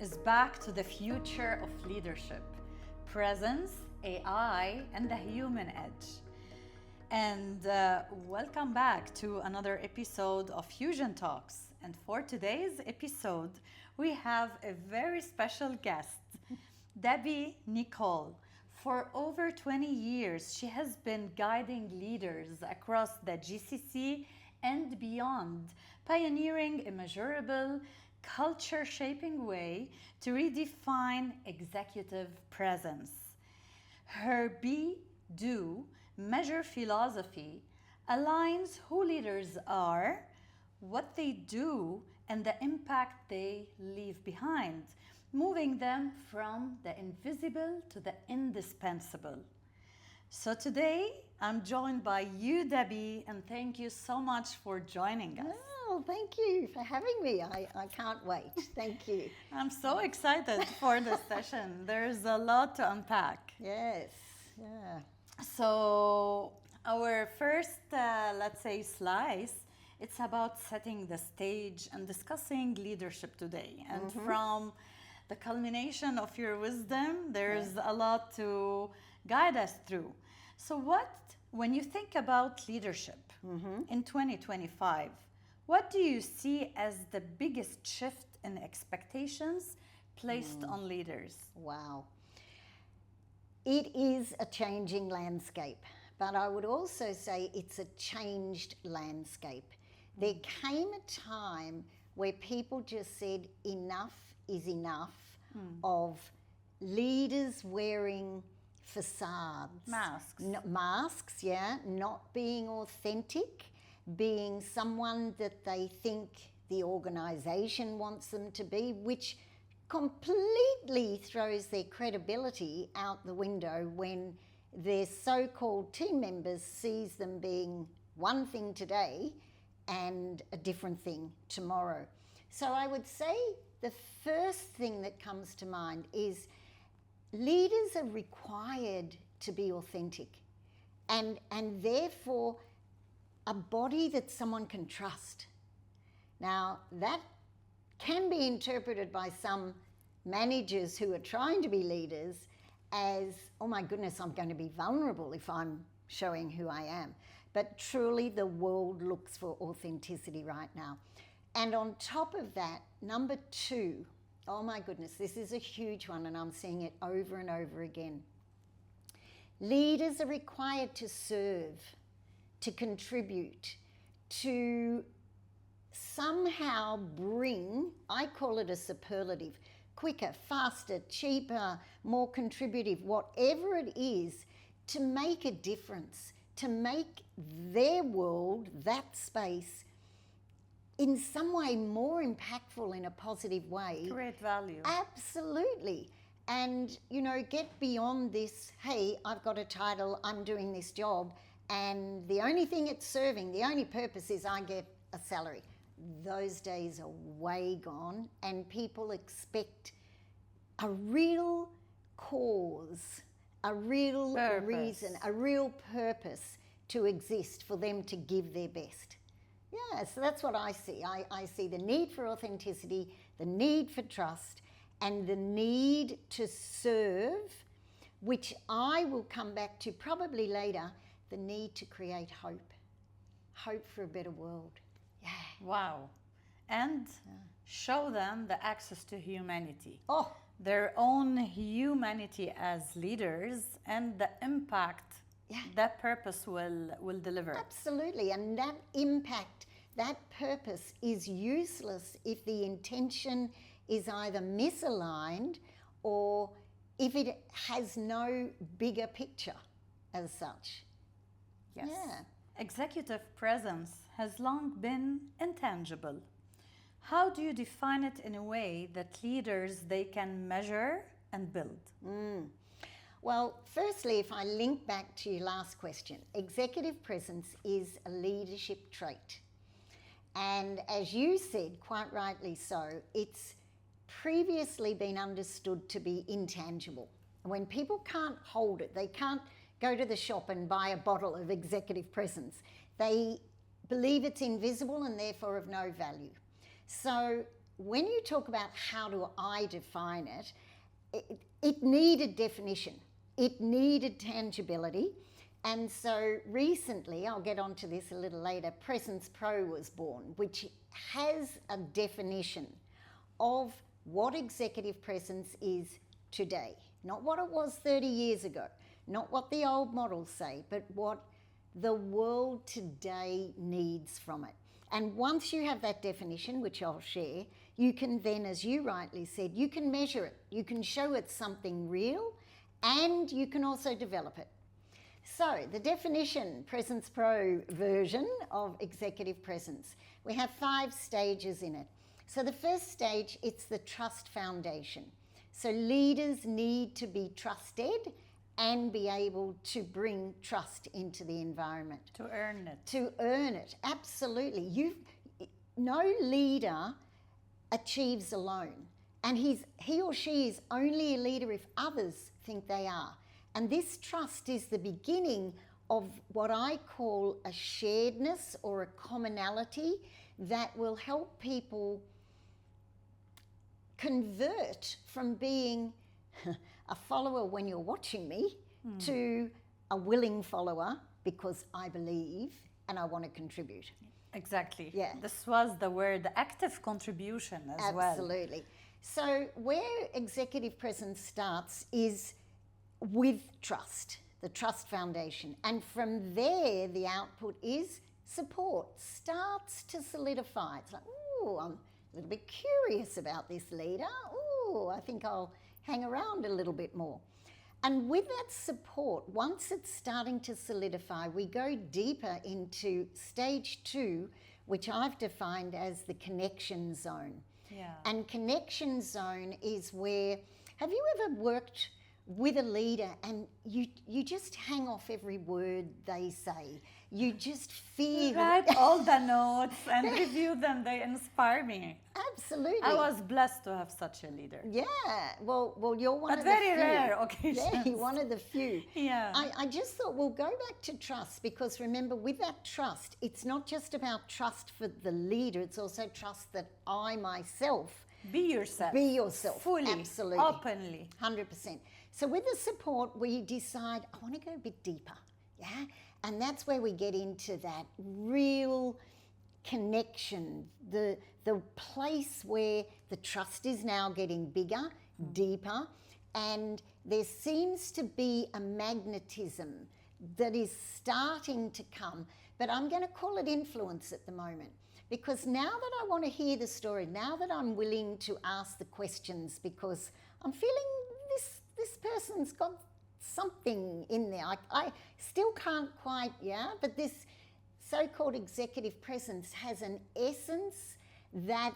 is back to the future of leadership, presence, AI, and the human edge. And welcome back to another episode of Fusion Talks. And for today's episode, we have a very special guest, Debbie Nicol. For over 20 years, she has been guiding leaders across the GCC and beyond, pioneering a measurable, culture-shaping way to redefine executive presence. Her be, do, measure philosophy aligns who leaders are, what they do, and the impact they leave behind, moving them from the invisible to the indispensable. So today, I'm joined by you, Debbie, and thank you so much for joining us. Oh, thank you for having me. I can't wait. Thank you. I'm so excited for this session. There's a lot to unpack. Yes, yeah. So our first, let's say, slice, it's about setting the stage and discussing leadership today. And from the culmination of your wisdom, there's a lot to guide us through. So when you think about leadership in 2025, what do you see as the biggest shift in expectations placed on leaders? Wow. It is a changing landscape, but I would also say it's a changed landscape. There came a time where people just said enough is enough of leaders wearing facades. Masks. Not being authentic, being someone that they think the organisation wants them to be, which completely throws their credibility out the window when their so-called team members sees them being one thing today and a different thing tomorrow. So I would say the first thing that comes to mind is leaders are required to be authentic and therefore a body that someone can trust. Now, that can be interpreted by some managers who are trying to be leaders as, oh my goodness, I'm going to be vulnerable if I'm showing who I am. But truly the world looks for authenticity right now. And on top of that, number two, oh my goodness, this is a huge one and I'm seeing it over and over again. Leaders are required to serve, to contribute, to somehow bring, I call it a superlative, quicker, faster, cheaper, more contributive, whatever it is, to make a difference, to make their world, that space, in some way more impactful in a positive way. Create value. Absolutely. And, get beyond this, hey, I've got a title, I'm doing this job, and the only thing it's serving, the only purpose is I get a salary. Those days are way gone, and people expect a real cause, a real reason, a real purpose to exist for them to give their best. Yeah, so that's what I see. I see the need for authenticity, the need for trust, and the need to serve, which I will come back to probably later, the need to create hope for a better world. Yeah. Wow. And show them the access to humanity. Oh. Their own humanity as leaders and the impact that purpose will deliver. Absolutely. And that impact, that purpose is useless if the intention is either misaligned or if it has no bigger picture as such. Yes. Yeah. Executive presence has long been intangible. How do you define it in a way that leaders they can measure and build? Well, firstly, if I link back to your last question, executive presence is a leadership trait. And as you said, quite rightly so, it's previously been understood to be intangible. When people can't hold it, they can't go to the shop and buy a bottle of executive presence. They believe it's invisible and therefore of no value. So when you talk about how do I define it, it needed definition. It needed tangibility. And so recently, I'll get onto this a little later, PresencePro was born, which has a definition of what executive presence is today. Not what it was 30 years ago, not what the old models say, but what the world today needs from it. And once you have that definition, which I'll share, you can then, as you rightly said, you can measure it. You can show it's something real, and you can also develop it. So the definition, PresencePro version of executive presence, we have 5 stages in it. So the first stage, it's the trust foundation. So leaders need to be trusted and be able to bring trust into the environment. To earn it. To earn it, absolutely. No leader achieves alone. And he or she is only a leader if others think they are. And this trust is the beginning of what I call a sharedness or a commonality that will help people convert from being a follower when you're watching me to a willing follower because I believe and I want to contribute. Exactly. Yeah. This was the word active contribution as well. Absolutely. So where executive presence starts is with trust, the trust foundation. And from there, the output is support, starts to solidify. It's like, ooh, I'm a little bit curious about this leader. Ooh, I think I'll hang around a little bit more. And with that support, once it's starting to solidify, we go deeper into stage 2, which I've defined as the connection zone. Yeah. And connection zone is where, have you ever worked with a leader and you just hang off every word they say? You just feel... Write all the notes and review them. They inspire me. Absolutely. I was blessed to have such a leader. Yeah. Well, you're one of the few. But very rare occasions. Yeah, one of the few. Yeah. I just thought we'll go back to trust, because remember, with that trust, it's not just about trust for the leader, it's also trust that I myself... Be yourself. Be yourself. Fully. Absolutely. Openly. 100%. So with the support, we decide, I want to go a bit deeper. Yeah. And that's where we get into that real connection, the place where the trust is now getting bigger, deeper, and there seems to be a magnetism that is starting to come, but I'm going to call it influence at the moment. Because now that I want to hear the story, now that I'm willing to ask the questions, because I'm feeling this person's got something in there. I still can't quite, but this so-called executive presence has an essence that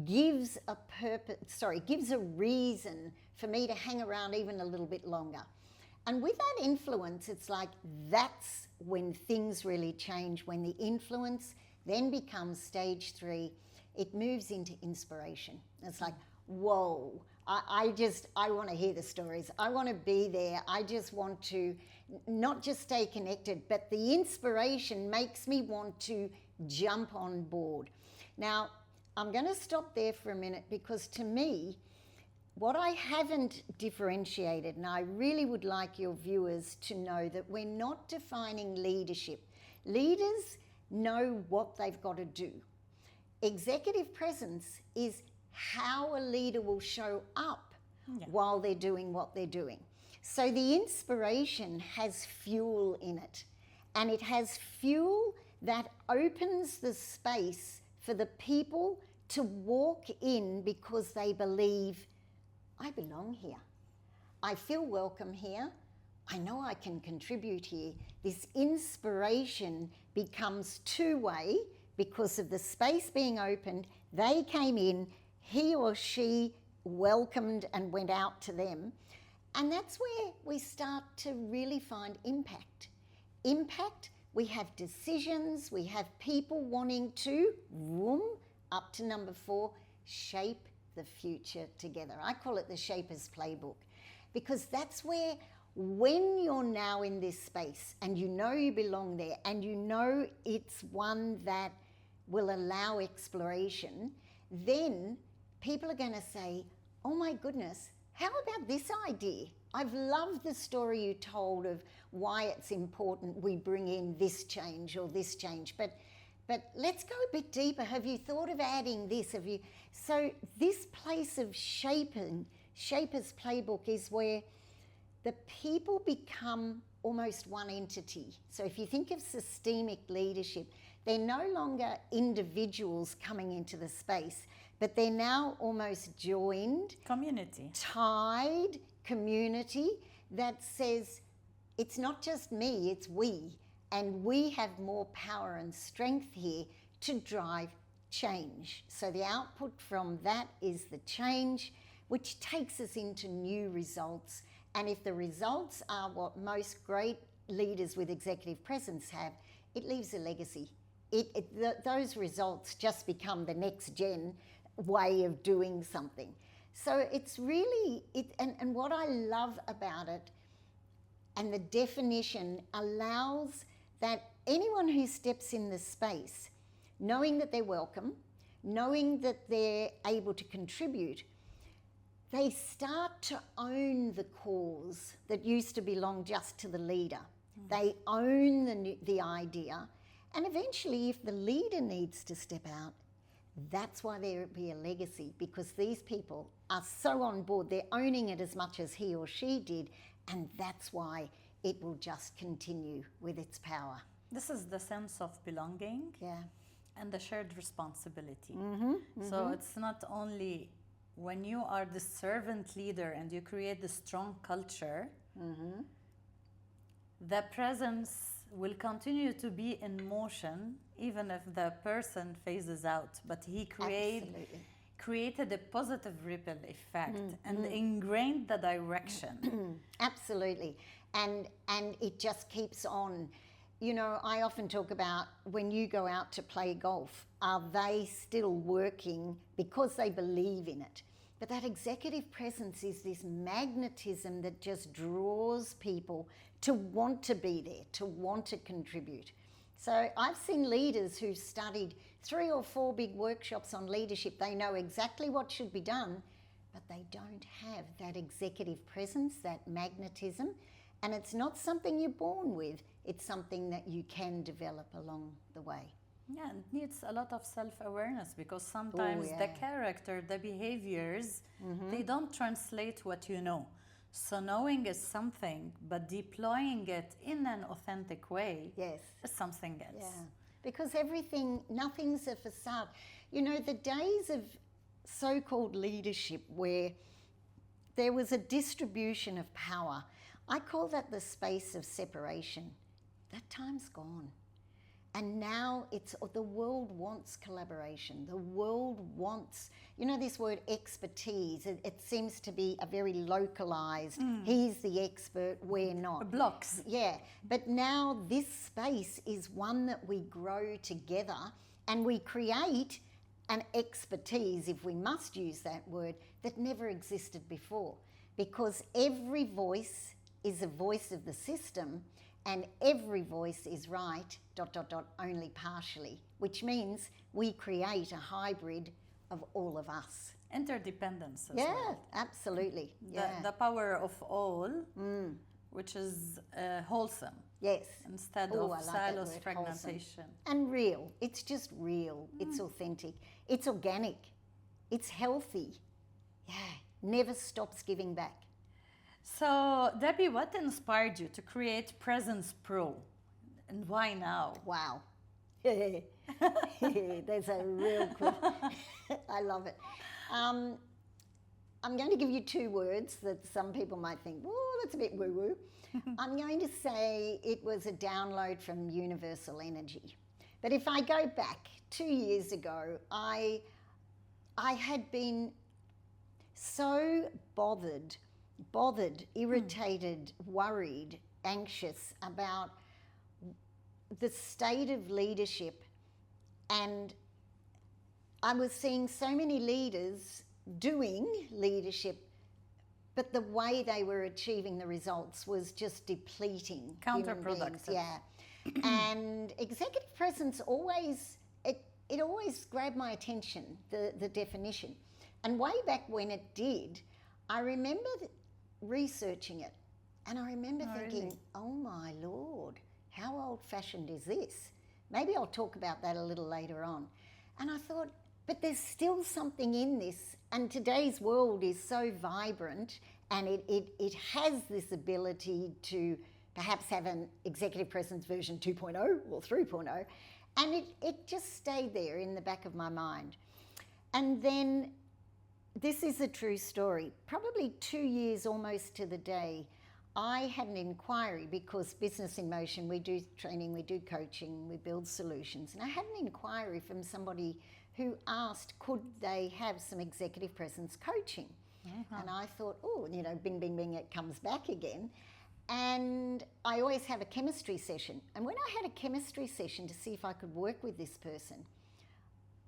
gives a gives a reason for me to hang around even a little bit longer. And with that influence, it's like that's when things really change, when the influence then becomes stage 3, it moves into inspiration. It's like, whoa, I want to hear the stories. I want to be there. I just want to not just stay connected, but the inspiration makes me want to jump on board. Now, I'm going to stop there for a minute, because to me, what I haven't differentiated, and I really would like your viewers to know that we're not defining leadership. Leaders know what they've got to do. Executive presence is how a leader will show up while they're doing what they're doing. So the inspiration has fuel in it, and it has fuel that opens the space for the people to walk in because they believe, I belong here. I feel welcome here. I know I can contribute here. This inspiration becomes two-way because of the space being opened. They came in, he or she welcomed and went out to them. And that's where we start to really find impact. Impact, we have decisions, we have people wanting to, up to number 4, shape the future together. I call it the Shaper's Playbook, because that's where, when you're now in this space and you know you belong there and you know it's one that will allow exploration, then people are going to say, oh my goodness, how about this idea? I've loved the story you told of why it's important we bring in this change or this change, but let's go a bit deeper. Have you thought of adding this? Have you? So this place of Shaper's playbook is where the people become almost one entity. So if you think of systemic leadership, they're no longer individuals coming into the space, but they're now almost joined, Community. tied community that says it's not just me, it's we. And we have more power and strength here to drive change. So the output from that is the change, which takes us into new results. And if the results are what most great leaders with executive presence have, it leaves a legacy. Those results just become the next gen way of doing something. So it's really, and what I love about it, and the definition allows that anyone who steps in the space, knowing that they're welcome, knowing that they're able to contribute, they start to own the cause that used to belong just to the leader. They own the idea, and eventually if the leader needs to step out, that's why there will be a legacy, because these people are so on board, they're owning it as much as he or she did, and that's why it will just continue with its power. This is the sense of belonging, Yeah. and the shared responsibility. Mm-hmm. So it's not only when you are the servant leader and you create the strong culture, the presence will continue to be in motion even if the person phases out, but he created a positive ripple effect and ingrained the direction. Absolutely. And it just keeps on. You know, I often talk about when you go out to play golf, are they still working because they believe in it? But that executive presence is this magnetism that just draws people to want to be there, to want to contribute. So I've seen leaders who've studied 3 or 4 big workshops on leadership. They know exactly what should be done, but they don't have that executive presence, that magnetism. And it's not something you're born with. It's something that you can develop along the way. Yeah, it needs a lot of self-awareness, because sometimes the character, the behaviors, they don't translate what you know. So knowing is something, but deploying it in an authentic way is something else. Yeah, because nothing's a facade. You know, the days of so-called leadership where there was a distribution of power, I call that the space of separation. That time's gone. And now the world wants collaboration. The world wants, you know, this word expertise, it seems to be a very localized, he's the expert, we're not. Blocks. Yeah, but now this space is one that we grow together, and we create an expertise, if we must use that word, that never existed before. Because every voice is a voice of the system, and every voice is right, ... only partially, which means we create a hybrid of all of us. Interdependence as well. Absolutely. The power of all, which is wholesome. Yes. Instead I of like silos, that word, fragmentation. wholesome. And real. It's just real. It's authentic. It's organic. It's healthy. Yeah. Never stops giving back. So, Debbie, what inspired you to create PresencePro, and why now? Wow. There's a real I love it. I'm going to give you 2 words that some people might think, oh, that's a bit woo-woo. I'm going to say it was a download from universal energy. But if I go back 2 years ago, I had been so bothered, irritated, worried, anxious about the state of leadership, and I was seeing so many leaders doing leadership, but the way they were achieving the results was just depleting. Counterproductive. Yeah. And executive presence always, it always grabbed my attention, the definition. And way back when it did, I remember researching it. And I remember thinking, really? oh my Lord, how old-fashioned is this? Maybe I'll talk about that a little later on. And I thought, but there's still something in this. And today's world is so vibrant, and it has this ability to perhaps have an executive presence version 2.0 or 3.0. And it just stayed there in the back of my mind. And then, this is a true story, probably 2 years almost to the day, I had an inquiry, because Business in Motion, we do training, we do coaching, we build solutions. And I had an inquiry from somebody who asked, could they have some executive presence coaching? And I thought, oh, you know, bing, bing, bing, it comes back again. And I always have a chemistry session. And when I had a chemistry session to see if I could work with this person,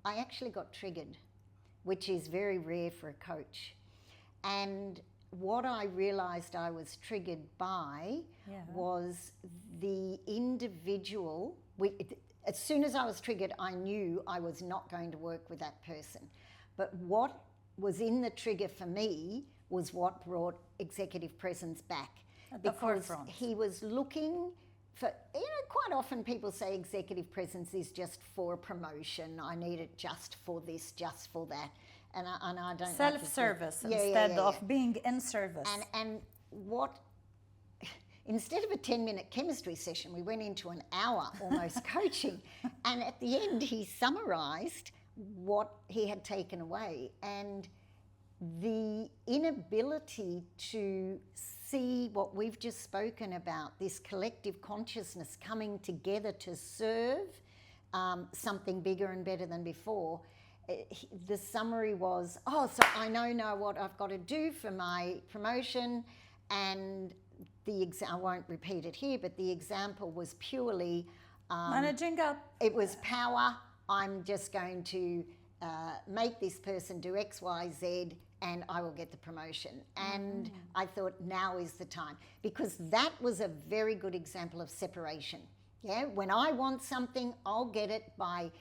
I actually got triggered, which is very rare for a coach. And what I realised I was triggered by was the individual. As soon as I was triggered, I knew I was not going to work with that person. But what was in the trigger for me was what brought executive presence back. At the Because forefront. he was looking for, you know, quite often people say executive presence is just for a promotion. I need it just for this, just for that. And I don't like to say- Self-service instead of being in service. And what, instead of a 10-minute chemistry session, we went into an hour almost coaching. And at the end, he summarised what he had taken away. And the inability to see what we've just spoken about, this collective consciousness coming together to serve something bigger and better than before. The summary was, oh, so I know now what I've got to do for my promotion. And I won't repeat it here, but the example was purely Managing up. it was power. I'm just going to make this person do X, Y, Z, and I will get the promotion. And I thought, now is the time, because that was a very good example of separation. Yeah, when I want something, I'll get it by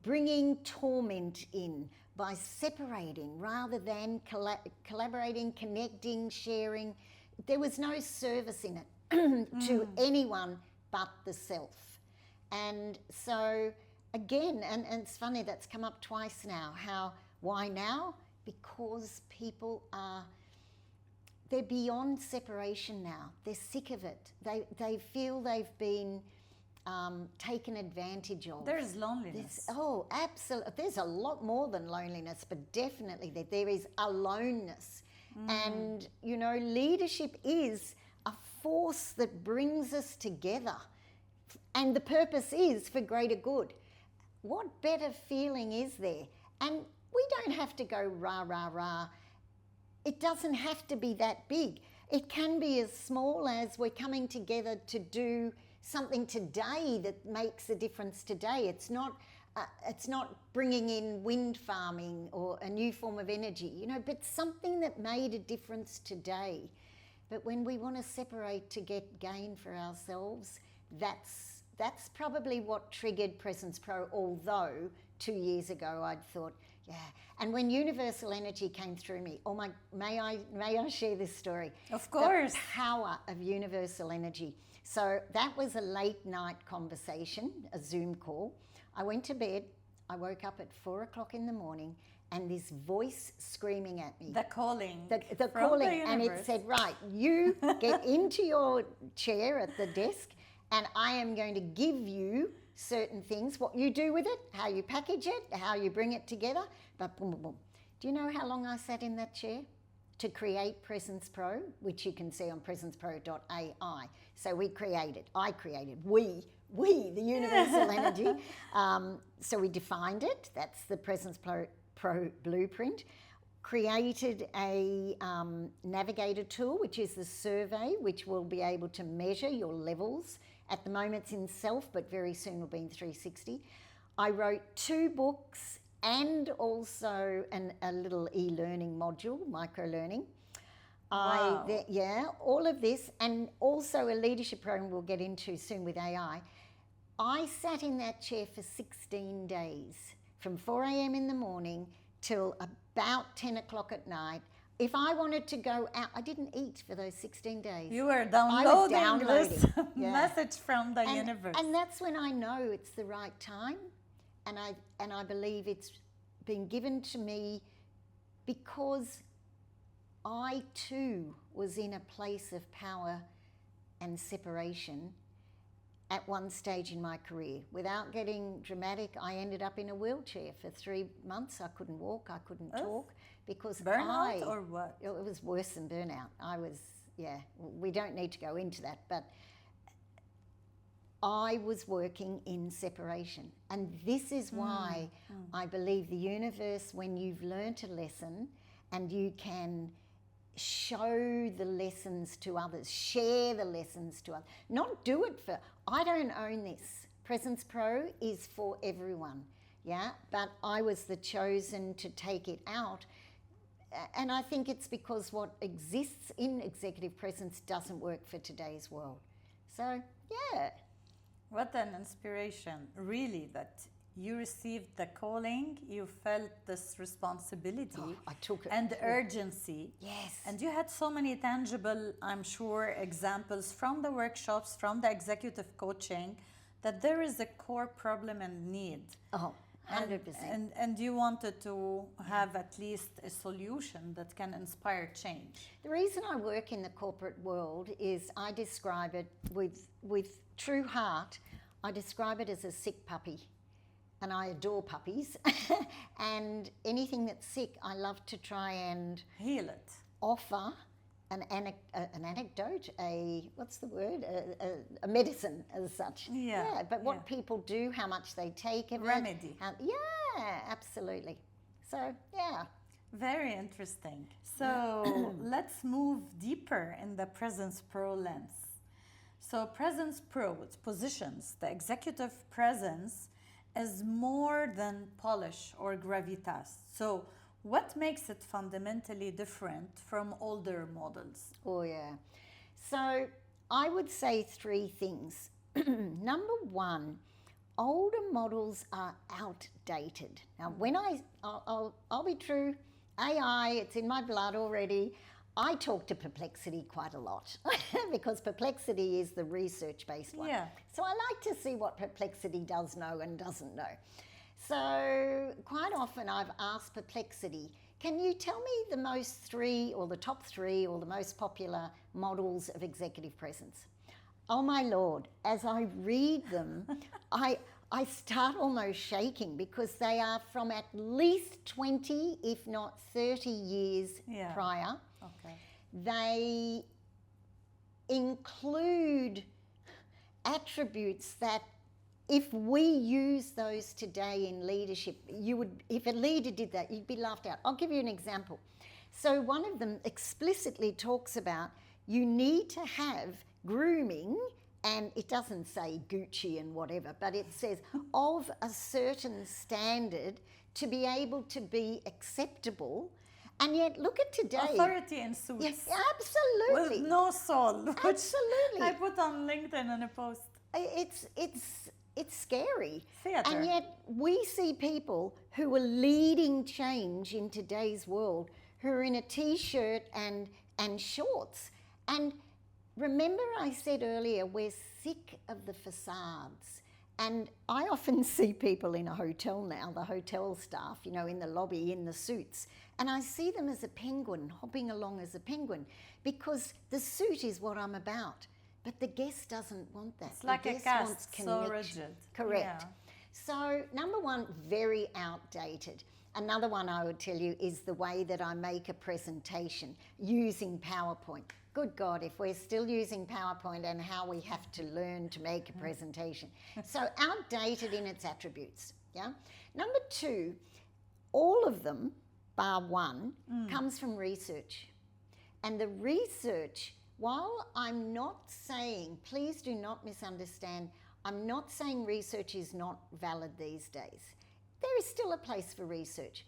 bringing torment in, by separating rather than collaborating, connecting, sharing. There was no service in it to anyone but the self. And so again, and it's funny, that's come up twice now. Why now? Because people they're beyond separation now. They're sick of it. They feel they've been taken advantage of. There's loneliness. Absolutely. There's a lot more than loneliness, but definitely there is aloneness. And, you know, leadership is a force that brings us together. And the purpose is for greater good. What better feeling is there? And we don't have to go rah, rah, rah. It doesn't have to be that big. It can be as small as we're coming together to do something today that makes a difference today. It's not bringing in wind farming or a new form of energy, you know, but something that made a difference today. But when we want to separate to get gain for ourselves, that's probably what triggered PresencePro, although 2 years ago I'd thought, yeah. And when universal energy came through me, may I share this story? Of course. The power of universal energy. So that was a late night conversation, a Zoom call. I went to bed, I woke up at 4 o'clock in the morning, and this voice screaming at me. The calling. The from calling, the and it universe. said, right, you get into your chair at the desk, and I am going to give you certain things, what you do with it, how you package it, how you bring it together, but boom, boom, boom. Do you know how long I sat in that chair to create PresencePro, which you can see on presencepro.ai? So I created, we, the universal energy. So we defined it, that's the PresencePro blueprint. Created a navigator tool, which is the survey, which will be able to measure your levels. At the moment it's in self, but very soon will be in 360. I wrote 2 books and also a little e-learning module, micro-learning. Wow. All of this, and also a leadership program we'll get into soon with AI. I sat in that chair for 16 days, from 4 a.m. in the morning till about 10 o'clock at night. If I wanted to go out, I didn't eat for those 16 days. You were I was downloading this yeah. message from the universe. And that's when I know it's the right time. And I believe it's been given to me because I too was in a place of power and separation at one stage in my career. Without getting dramatic, I ended up in a wheelchair for 3 months. I couldn't walk, I couldn't talk because burnout or what? It was worse than burnout. We don't need to go into that, but I was working in separation. And this is why I believe the universe, when you've learnt a lesson and you can show the lessons to others, share the lessons to others, not do it for, I don't own this. PresencePro is for everyone, yeah? But I was the chosen to take it out. And I think it's because what exists in executive presence doesn't work for today's world. So, yeah. What an inspiration, really, that you received the calling, you felt this responsibility I took it. And the urgency. Yes. And you had so many tangible, I'm sure, examples from the workshops, from the executive coaching, that there is a core problem and need. Oh, 100%. And you wanted to have at least a solution that can inspire change. The reason I work in the corporate world is I describe it with true heart. I describe it as a sick puppy. And I adore puppies. And anything that's sick, I love to try and heal it. Offer an anecdote, a medicine as such. Yeah. But what people do, how much they take of remedy. Absolutely. So, yeah. Very interesting. So let's move deeper in the PresencePro lens. So PresencePro positions the executive presence as more than polish or gravitas. So what makes it fundamentally different from older models? Oh, yeah. So I would say 3 things. Number 1, older models are outdated. Now, when I'll be true, AI, it's in my blood already. I talk to Perplexity quite a lot because Perplexity is the research-based one. Yeah. So I like to see what Perplexity does know and doesn't know. So quite often I've asked Perplexity, can you tell me the most 3 or the top 3 or the most popular models of executive presence? Oh my Lord, as I read them, I start almost shaking because they are from at least 20, if not 30 years prior. Okay. They include attributes that if we use those today in leadership, if a leader did that, you'd be laughed out. I'll give you an example. So one of them explicitly talks about you need to have grooming, and it doesn't say Gucci and whatever, but it says of a certain standard to be able to be acceptable. And yet, look at today. Authority in suits. Yes, absolutely. With no soul. Absolutely. I put on LinkedIn in a post. It's scary. Theater. And yet, we see people who are leading change in today's world who are in a T-shirt and shorts. And remember I said earlier, we're sick of the facades. And I often see people in a hotel now, the hotel staff, in the lobby, in the suits. And I see them as a penguin, hopping along as a penguin, because the suit is what I'm about. But the guest doesn't want that. It's like a cast, so rigid. Correct. Yeah. So, number 1, very outdated. Another one I would tell you is the way that I make a presentation using PowerPoint. Good God, if we're still using PowerPoint and how we have to learn to make a presentation. So outdated in its attributes, yeah? Number 2, all of them, bar 1, comes from research. And the research, while I'm not saying, please do not misunderstand, I'm not saying research is not valid these days. There is still a place for research,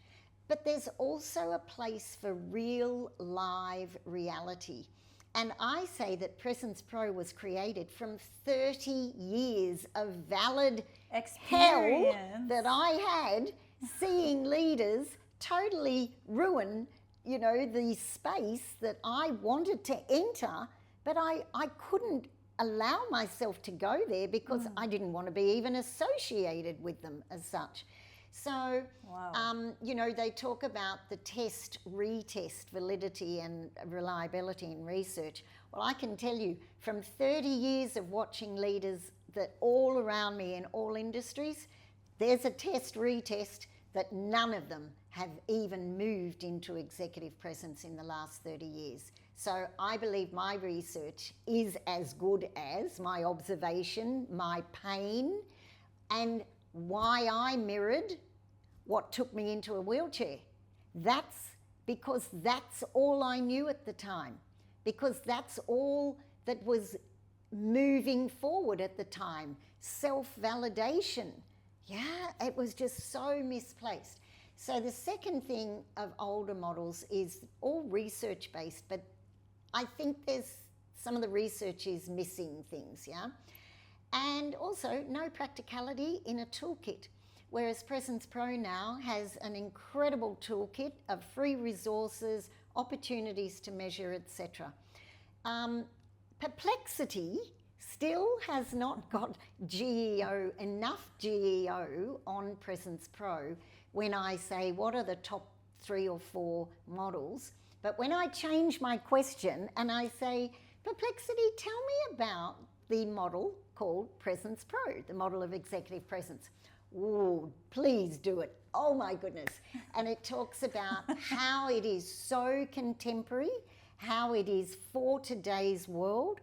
but there's also a place for real live reality. And I say that PresencePro was created from 30 years of valid hell that I had seeing leaders totally ruin, you know, the space that I wanted to enter, but I couldn't allow myself to go there because I didn't want to be even associated with them as such. So, you know, they talk about the test, retest, validity and reliability in research. Well, I can tell you from 30 years of watching leaders that all around me in all industries, there's a test, retest that none of them have even moved into executive presence in the last 30 years. So I believe my research is as good as my observation, my pain, and why I mirrored what took me into a wheelchair. That's because that's all I knew at the time, because that's all that was moving forward at the time. Self-validation. Yeah, it was just so misplaced. So the second thing of older models is all research-based, but I think there's some of the research is missing things, yeah? And also no practicality in a toolkit. Whereas PresencePro now has an incredible toolkit of free resources, opportunities to measure, etc. Perplexity still has not got GEO, enough GEO on PresencePro when I say what are the top 3 or 4 models. But when I change my question and I say, Perplexity, tell me about the model called PresencePro, the model of executive presence. Ooh, please do it. Oh my goodness. And it talks about how it is so contemporary, how it is for today's world,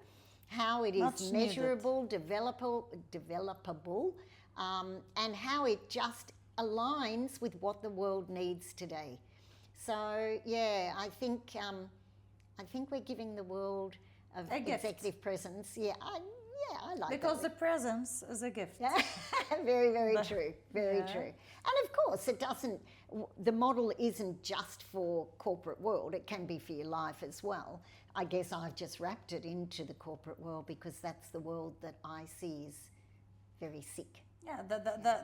how it is measurable, developable, and how it just aligns with what the world needs today. So yeah, I think we're giving the world of executive presence. Yeah, I like because that. the presence is a gift. Yeah, very, very true. Very true. And of course, it doesn't. The model isn't just for corporate world. It can be for your life as well. I guess I've just wrapped it into the corporate world because that's the world that I see is very sick. Yeah,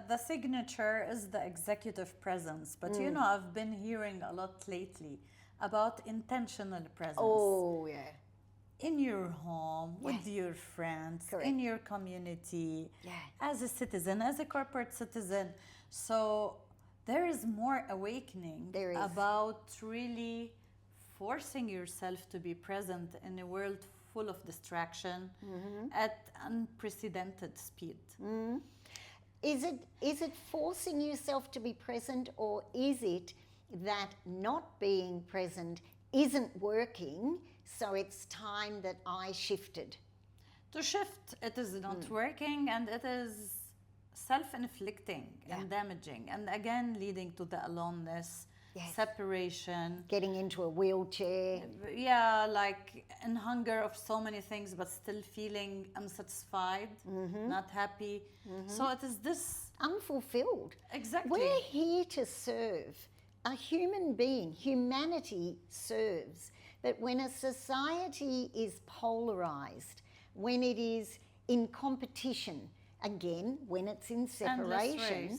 the signature is the executive presence. But you know, I've been hearing a lot lately about intentional presence. Oh, yeah. In your home, with your friends, in your community, as a citizen, as a corporate citizen. So there is more awakening about really forcing yourself to be present in a world full of distraction at unprecedented speed. Is it forcing yourself to be present, or is it that not being present isn't working, so it's time that I shifted? To shift, it is not working, and it is self-inflicting and damaging, and again leading to the aloneness, separation, getting into a wheelchair. Yeah, like in hunger of so many things, but still feeling unsatisfied, not happy. So it is this unfulfilled. Exactly. We're here to serve. A human being, humanity serves. But when a society is polarized, when it is in competition, again, when it's in separation,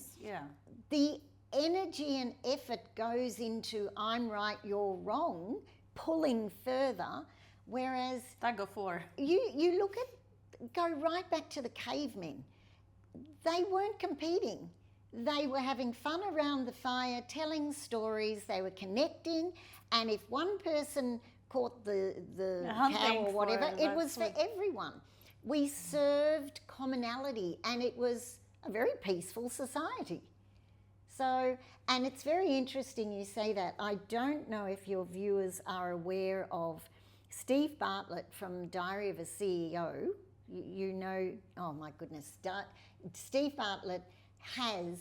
the energy and effort goes into I'm right, you're wrong, pulling further, whereas tug of war. You look at, go right back to the cavemen. They weren't competing. They were having fun around the fire, telling stories, they were connecting, and if one person caught the cow or whatever, it was for everyone. We served commonality, and it was a very peaceful society. So, and it's very interesting you say that. I don't know if your viewers are aware of Steve Bartlett from Diary of a CEO. You know, oh my goodness, Steve Bartlett has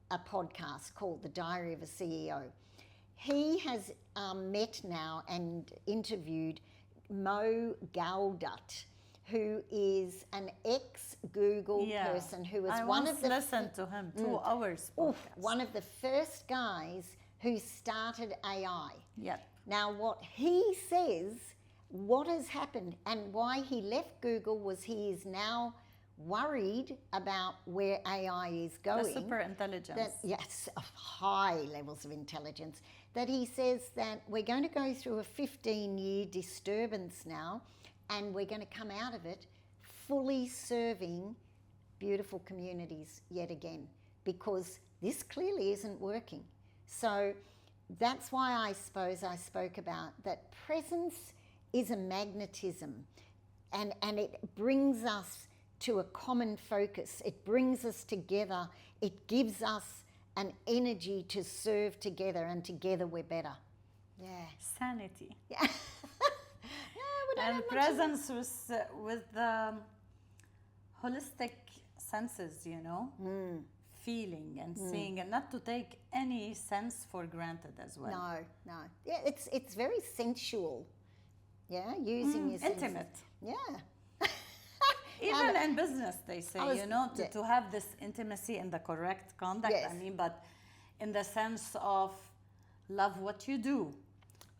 a podcast called The Diary of a CEO. He has met now and interviewed Mo Gaudat, who is an ex-Google person who was one of the... I listened to him, 2 hours podcast. One of the first guys who started AI. Yep. Now, what he says, what has happened and why he left Google was he is now worried about where AI is going. The super intelligence. Yes, high levels of intelligence. That he says that we're going to go through a 15-year disturbance now, and we're going to come out of it fully serving beautiful communities yet again, because this clearly isn't working. So that's why I suppose I spoke about that presence is a magnetism, and it brings us to a common focus. It brings us together. It gives us an energy to serve together, and together we're better. Yeah. Sanity. Yeah. No, And presence with the holistic senses, you know, feeling and seeing, and not to take any sense for granted as well. No. Yeah, it's very sensual. Yeah, using your senses. Intimate. Yeah. Even in business, they say, was- you know, yeah. to have this intimacy in the correct conduct. Yes. I mean, but in the sense of love what you do,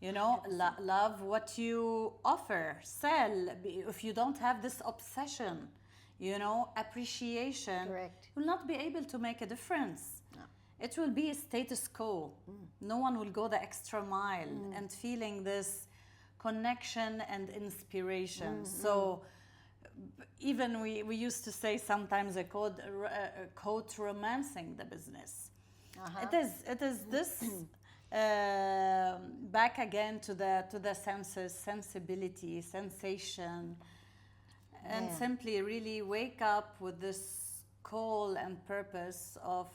you know, love what you offer, sell. If you don't have this obsession, you know, appreciation, Correct. you'll not be able to make a difference. No. It will be a status quo. No one will go the extra mile and feeling this connection and inspiration. So even we used to say sometimes a quote romancing the business. It is this back again to the senses, sensibility, sensation, and simply really wake up with this call and purpose of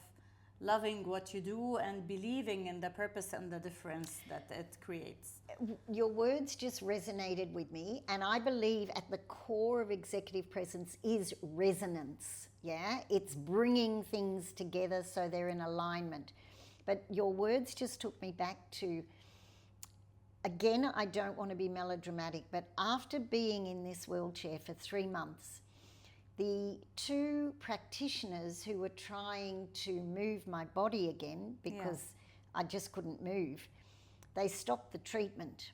loving what you do and believing in the purpose and the difference that it creates. Your words just resonated with me, and I believe at the core of executive presence is resonance. Yeah, it's bringing things together so they're in alignment. But your words just took me back to, again, I don't want to be melodramatic, but after being in this wheelchair for 3 months, the 2 practitioners who were trying to move my body again, because I just couldn't move, they stopped the treatment.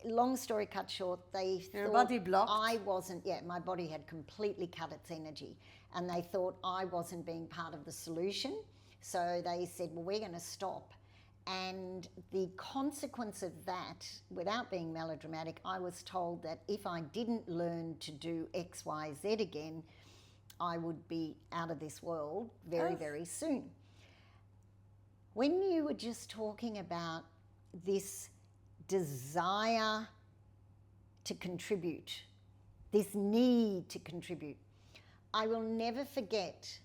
Long story cut short, they Your thought body blocked? I wasn't, my body had completely cut its energy, and they thought I wasn't being part of the solution. So they said, well, we're going to stop. And the consequence of that, without being melodramatic, I was told that if I didn't learn to do X, Y, Z again, I would be out of this world very, very soon. When you were just talking about this desire to contribute, this need to contribute, I will never forget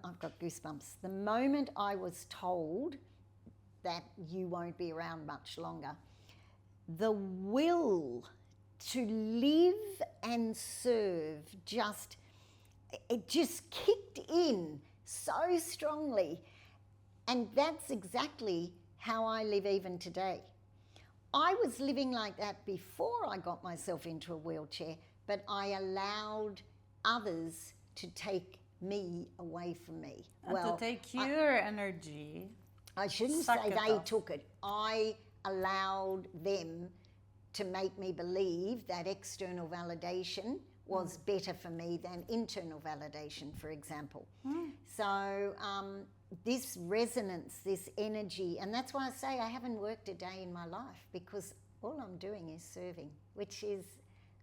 I've got goosebumps. The moment I was told that you won't be around much longer, the will to live and serve it just kicked in so strongly. And that's exactly how I live even today. I was living like that before I got myself into a wheelchair, but I allowed others to take me away from me. And to take your energy. I shouldn't suck say it they off. took it. I allowed them to make me believe that external validation was better for me than internal validation, for example. So this resonance, this energy, and that's why I say I haven't worked a day in my life, because all I'm doing is serving, which is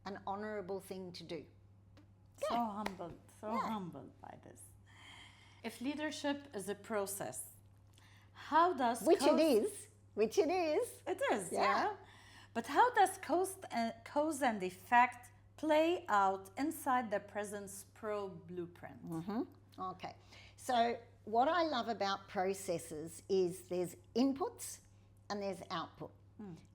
an honourable thing to do. So humbled by this. If leadership is a process, how does Which it is. It is, yeah. But how does cause and effect play out inside the PresencePro blueprint? Okay. So what I love about processes is there's inputs and there's output.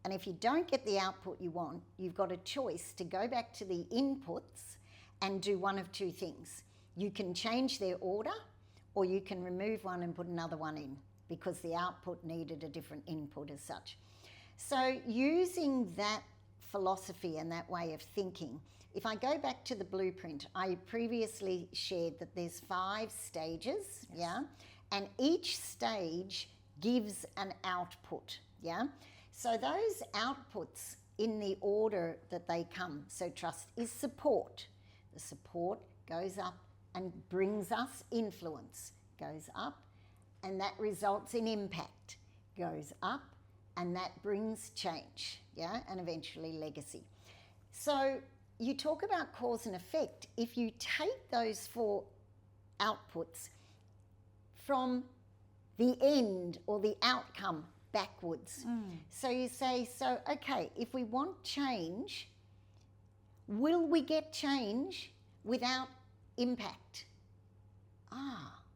And if you don't get the output you want, you've got a choice to go back to the inputs and do one of 2 things. You can change their order, or you can remove one and put another one in, because the output needed a different input as such. So using that philosophy and that way of thinking, if I go back to the blueprint, I previously shared that there's 5 stages, and each stage gives an output, So those outputs in the order that they come, so trust is support. the support goes up and brings us influence, goes up, and that results in impact, goes up, and that brings change, yeah, and eventually legacy. So you talk about cause and effect. If you take those 4 outputs from the end or the outcome backwards. So you say, so, okay, if we want change, will we get change without impact?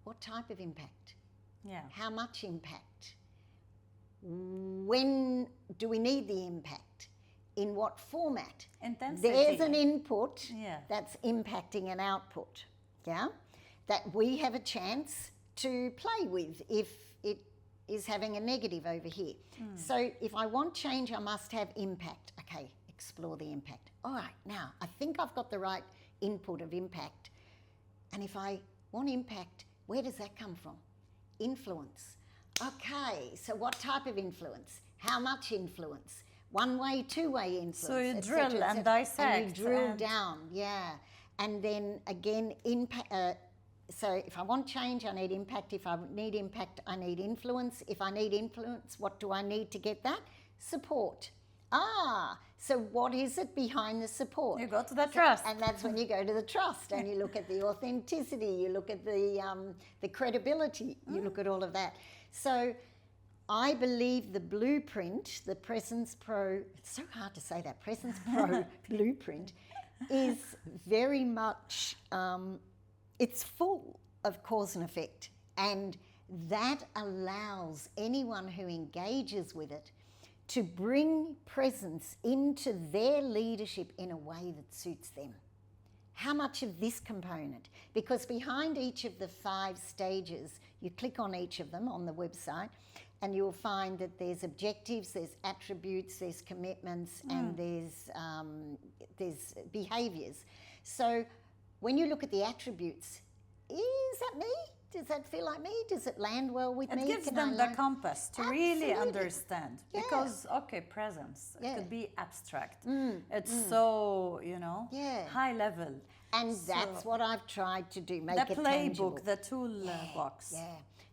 What type of impact? Yeah. How much impact? When do we need the impact? In what format? Intensity. There's an input Yeah. that's impacting an output, yeah, that we have a chance to play with if it is having a negative over here. So if I want change, I must have impact. Okay, explore the impact. All right, now I think I've got the right input of impact. And if I want impact, where does that come from? Influence. Okay, so what type of influence? How much influence? One-way, two-way influence. So you et drill cetera, et and cetera. dissect. And you drill down, yeah. And then again, impact. So if I want change, I need impact. If I need impact, I need influence. If I need influence, what do I need to get that? Support. So what is it behind the support? You go to the trust. And that's when you go to the trust and you look at the authenticity, you look at the credibility, you look at all of that. So I believe the blueprint, the PresencePro, it's so hard to say that, PresencePro blueprint is very much, it's full of cause and effect. And that allows anyone who engages with it to bring presence into their leadership in a way that suits them. How much of this component? Because behind each of the 5 stages, you click on each of them on the website and you'll find that there's objectives, there's attributes, there's commitments, and there's behaviours. So when you look at the attributes, is that me? Does that feel like me? Does it land well with me? It gives them the compass to really understand. Yeah. Because, okay, presence, it could be abstract. It's so, high level. And that's what I've tried to do, make the it playbook, tangible. the toolbox. Yeah.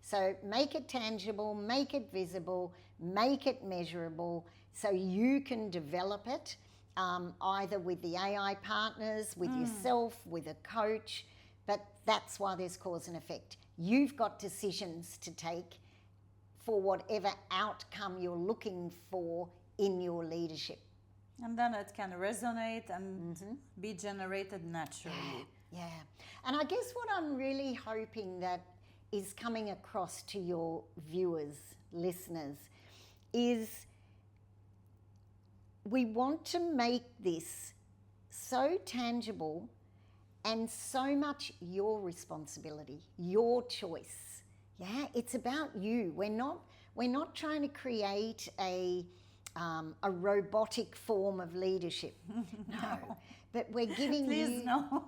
So make it tangible, make it visible, make it measurable so you can develop it either with the AI partners, with yourself, with a coach. But that's why there's cause and effect. You've got decisions to take for whatever outcome you're looking for in your leadership. And then it can resonate and be generated naturally. Yeah. And I guess what I'm really hoping that is coming across to your viewers, listeners, is we want to make this so tangible and so much your responsibility, your choice. Yeah, it's about you. We're not trying to create a robotic form of leadership. No. But we're giving Please, no.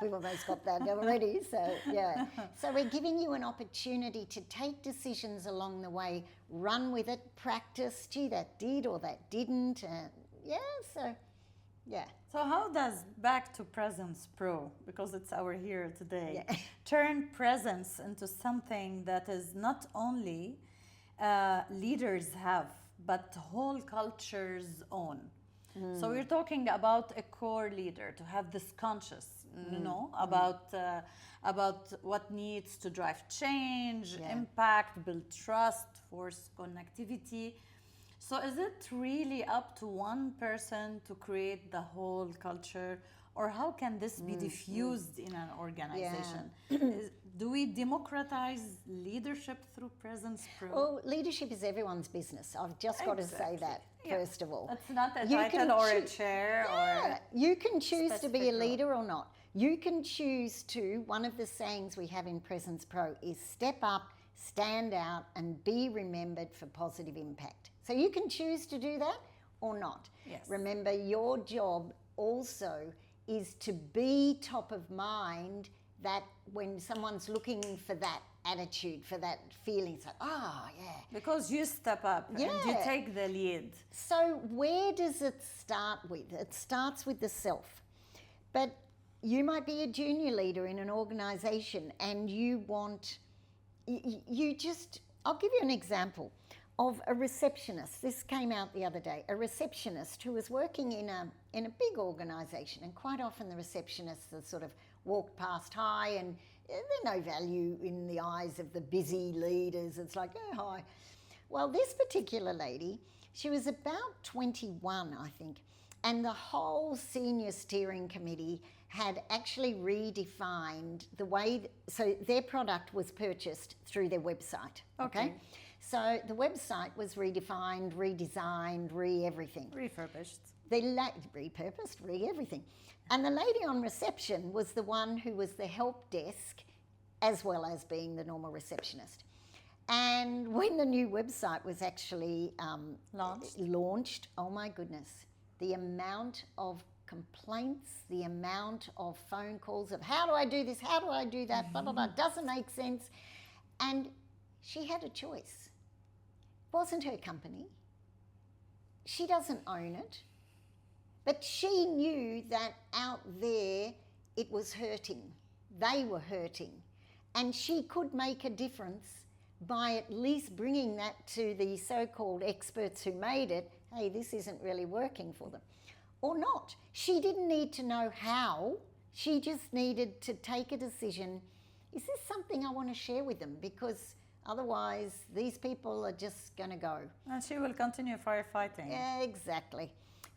We've almost got that already, so yeah. So we're giving you an opportunity to take decisions along the way, run with it, practice, gee, that did or that didn't, yeah. So how does, back to PresencePro, because it's our here today, turn presence into something that is not only leaders have, but whole cultures own? So we're talking about a core leader to have this conscious, about what needs to drive change, impact, build trust, force connectivity. So is it really up to one person to create the whole culture, or how can this be diffused in an organization? Do we democratize leadership through PresencePro? Well, leadership is everyone's business. I've just got to say that, first of all. It's not a title or a chair. You can choose to be a leader or not. You can choose to, one of the sayings we have in PresencePro is step up, stand out, and be remembered for positive impact. So you can choose to do that or not. Yes. Remember, your job also is to be top of mind, that when someone's looking for that attitude, for that feeling, it's like, Because you step up and you take the lead. So where does it start with? It starts with the self. But you might be a junior leader in an organization and you want, I'll give you an example of a receptionist. This came out the other day. A receptionist who was working in a big organization, and quite often the receptionists are sort of walked past hi, and they're no value in the eyes of the busy leaders. It's like, oh, hi. Well, this particular lady, she was about 21, I think, and the whole senior steering committee had actually redefined the way, so their product was purchased through their website, okay? So the website was redefined, redesigned, everything. Refurbished. Repurposed, everything. And the lady on reception was the one who was the help desk as well as being the normal receptionist. And when the new website was actually launched, oh my goodness, the amount of complaints, the amount of phone calls of how do I do this, how do I do that, blah, blah, blah, doesn't make sense. And she had a choice. It wasn't her company. She doesn't own it. But she knew that out there it was hurting. They were hurting. And she could make a difference by at least bringing that to the so-called experts who made it. Hey, this isn't really working for them. Or not. She didn't need to know how. She just needed to take a decision. Is this something I want to share with them? Because otherwise, these people are just going to go. And she will continue firefighting. Yeah, exactly.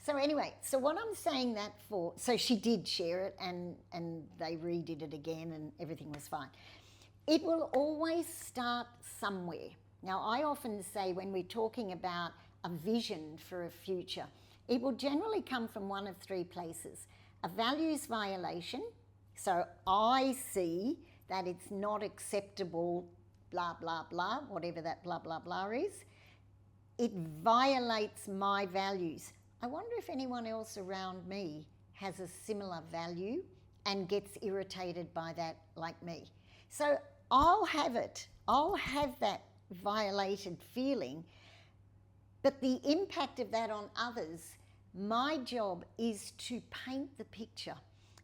So anyway, so what I'm saying that for, so she did share it and they redid it again and everything was fine. It will always start somewhere. Now, I often say when we're talking about a vision for a future, it will generally come from one of three places. A values violation, so I see that it's not acceptable, blah, blah, blah, whatever that blah, blah, blah is. It violates my values. I wonder if anyone else around me has a similar value and gets irritated by that like me. So I'll have it. I'll have that violated feeling. But the impact of that on others, my job is to paint the picture,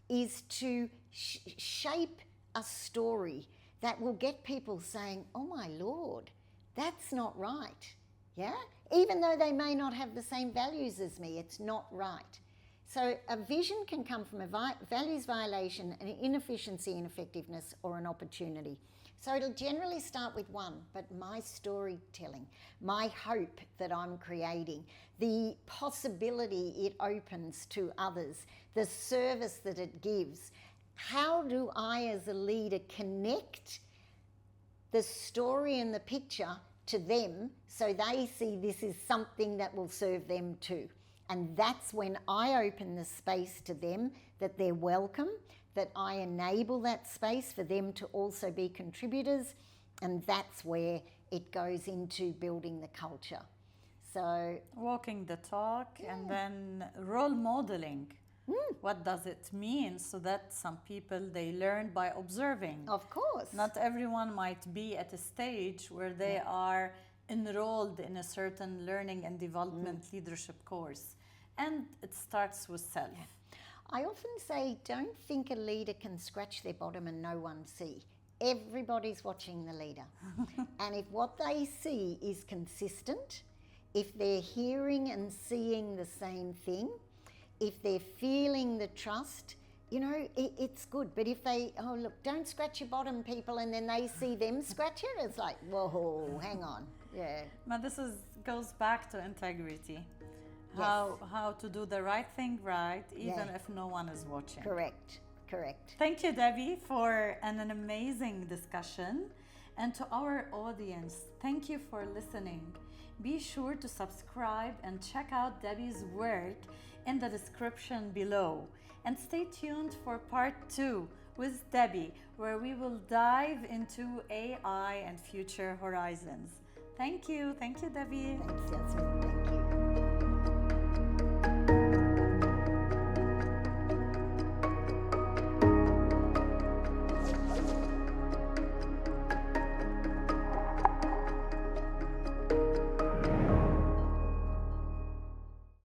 is to shape a story that will get people saying, oh my Lord, that's not right. Yeah? Even though they may not have the same values as me, it's not right. So a vision can come from a values violation, an inefficiency, ineffectiveness, or an opportunity. So it'll generally start with one, but my storytelling, my hope that I'm creating, the possibility it opens to others, the service that it gives. How do I as a leader connect the story and the picture to them so they see this is something that will serve them too? And that's when I open the space to them, that they're welcome, that I enable that space for them to also be contributors, and that's where it goes into building the culture. So walking the talk, and then role modeling. What does it mean? So that some people, they learn by observing. Of course. Not everyone might be at a stage where they are enrolled in a certain learning and development leadership course. And it starts with self. Yeah. I often say, don't think a leader can scratch their bottom and no one see. Everybody's watching the leader. And if what they see is consistent, if they're hearing and seeing the same thing, if they're feeling the trust, you know, it's good. But if they, oh, look, don't scratch your bottom, people, and then they see them scratch it, it's like, whoa, hang on. Yeah. But this goes back to integrity. Yes. How to do the right thing right, even if no one is watching. Correct. Thank you, Debbie, for an amazing discussion. And to our audience, thank you for listening. Be sure to subscribe and check out Debbie's work in the description below. And stay tuned for part 2 with Debbie, where we will dive into AI and future horizons. Thank you, Debbie. Thanks, Yasmin. Thank you.